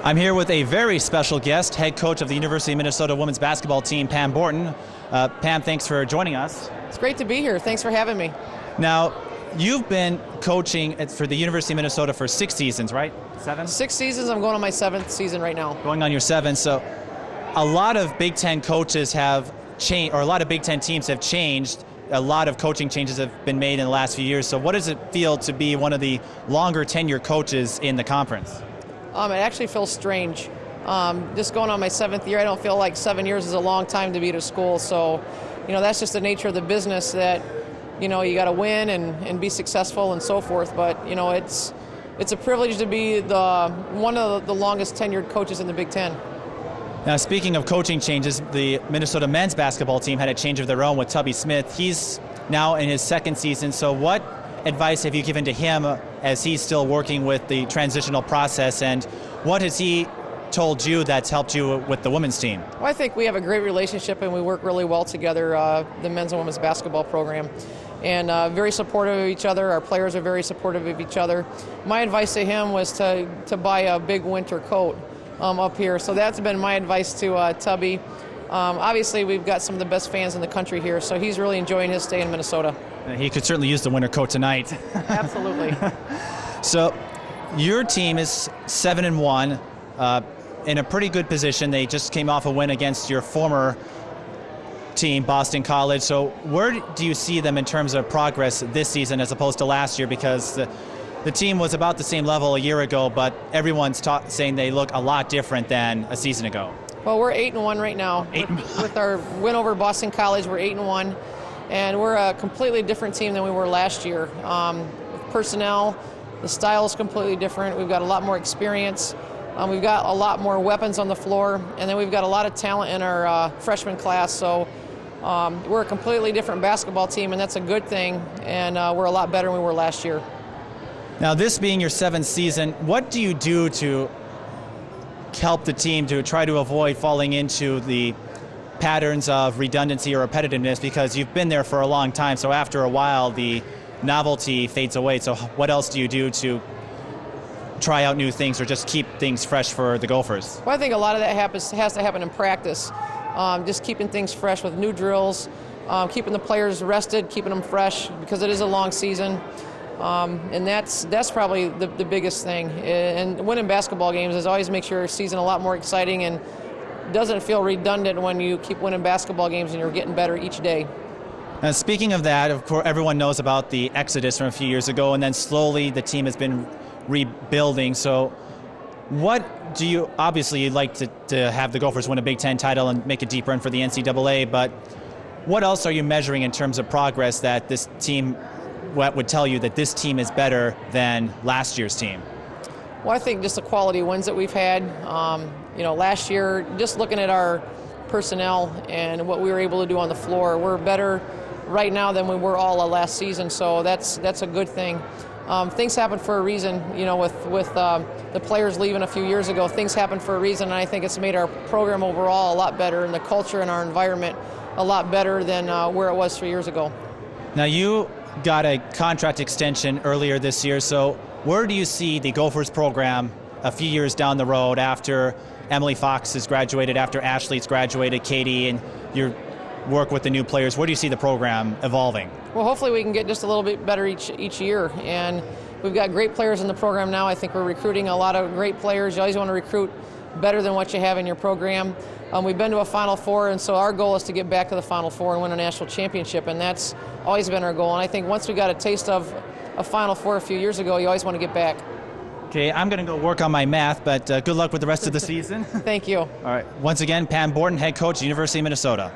I'm here with a very special guest, head coach of the University of Minnesota women's basketball team, Pam Borton. Pam, thanks for joining us. It's great to be here. Thanks for having me. Now, you've been coaching for the University of Minnesota for 6 seasons, right? 7? 6 seasons. I'm going on my 7th season right now. Going on your 7th. So a lot of Big Ten coaches have changed, or a lot of Big Ten teams have changed. A lot of coaching changes have been made in the last few years. So what does it feel to be one of the longer tenure coaches in the conference? It actually feels strange. Just going on my 7th year, I don't feel like 7 years is a long time to be at a school. So, that's just the nature of the business that, you got to win and be successful and so forth. But, it's a privilege to be one of the longest tenured coaches in the Big Ten. Now, speaking of coaching changes, the Minnesota men's basketball team had a change of their own with Tubby Smith. He's now in his 2nd season. So what advice have you given to him as he's still working with the transitional process, and what has he told you that's helped you with the women's team? Well, I think we have a great relationship and we work really well together, the men's and women's basketball program, and very supportive of each other. Our players are very supportive of each other. My advice to him was to buy a big winter coat up here, so that's been my advice to Tubby. Obviously, we've got some of the best fans in the country here, so he's really enjoying his stay in Minnesota. He could certainly use the winter coat tonight. Absolutely. So your team is 7-1, in a pretty good position. They just came off a win against your former team, Boston College. So where do you see them in terms of progress this season as opposed to last year? Because the team was about the same level a year ago, but everyone's saying they look a lot different than a season ago. Well, we're 8-1 right now. With our win over Boston College, we're 8-1. And we're a completely different team than we were last year. Personnel, the style is completely different. We've got a lot more experience. We've got a lot more weapons on the floor. And then we've got a lot of talent in our freshman class. So we're a completely different basketball team, and that's a good thing. And we're a lot better than we were last year. Now, this being your 7th season, what do you do to help the team to try to avoid falling into the patterns of redundancy or repetitiveness, because you've been there for a long time, so after a while the novelty fades away? So what else do you do to try out new things or just keep things fresh for the Gophers? Well, I think a lot of that has to happen in practice. Just keeping things fresh with new drills, keeping the players rested, keeping them fresh, because it is a long season. And that's probably the biggest thing. And winning basketball games is always makes your season a lot more exciting and doesn't feel redundant when you keep winning basketball games and you're getting better each day. Now, speaking of that, of course, everyone knows about the exodus from a few years ago, and then slowly the team has been rebuilding. So what do you, obviously you'd like to have the Gophers win a Big Ten title and make a deep run for the NCAA, but what else are you measuring in terms of progress that this team, what would tell you that this team is better than last year's team? Well, I think just the quality wins that we've had. Last year, just looking at our personnel and what we were able to do on the floor, we're better right now than we were all last season, so that's a good thing. Things happen for a reason, with the players leaving a few years ago. Things happen for a reason, and I think it's made our program overall a lot better, and the culture and our environment a lot better than where it was 3 years ago. Now, you got a contract extension earlier this year, so where do you see the Gophers program a few years down the road after Emily Fox has graduated, after Ashley's graduated, Katie, and your work with the new players? Where do you see the program evolving? Well, hopefully we can get just a little bit better each year, and we've got great players in the program now. I think we're recruiting a lot of great players. You always want to recruit better than what you have in your program. We've been to a Final Four, and so our goal is to get back to the Final Four and win a national championship, and that's always been our goal. And I think once we got a taste of a Final Four a few years ago, you always want to get back. Okay, I'm going to go work on my math, but good luck with the rest of the season. Thank you. All right. Once again, Pam Borton, head coach, University of Minnesota.